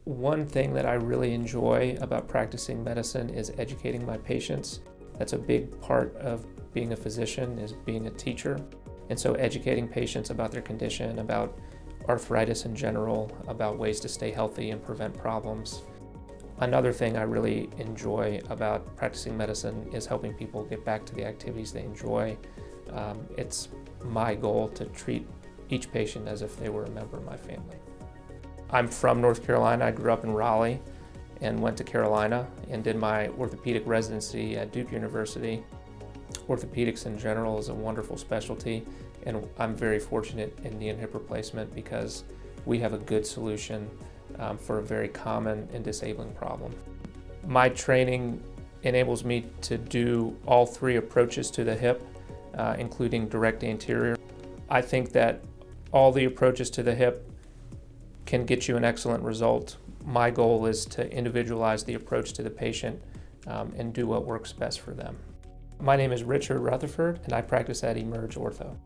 One thing that I really enjoy about practicing medicine is educating my patients. That's a big part of being a physician, is being a teacher. And so educating patients about their condition, about arthritis in general, about ways to stay healthy and prevent problems. Another thing I really enjoy about practicing medicine is helping people get back to the activities they enjoy. It's my goal to treat each patient as if they were a member of my family. I'm from North Carolina. I grew up in Raleigh and went to Carolina and did my orthopedic residency at Duke University. Orthopedics in general is a wonderful specialty, and I'm very fortunate in knee and hip replacement because we have a good solution for a very common and disabling problem. My training enables me to do all three approaches to the hip, including direct anterior. I think that all the approaches to the hip can get you an excellent result. My goal is to individualize the approach to the patient and do what works best for them. My name is Rutherford, and I practice at EmergeOrtho.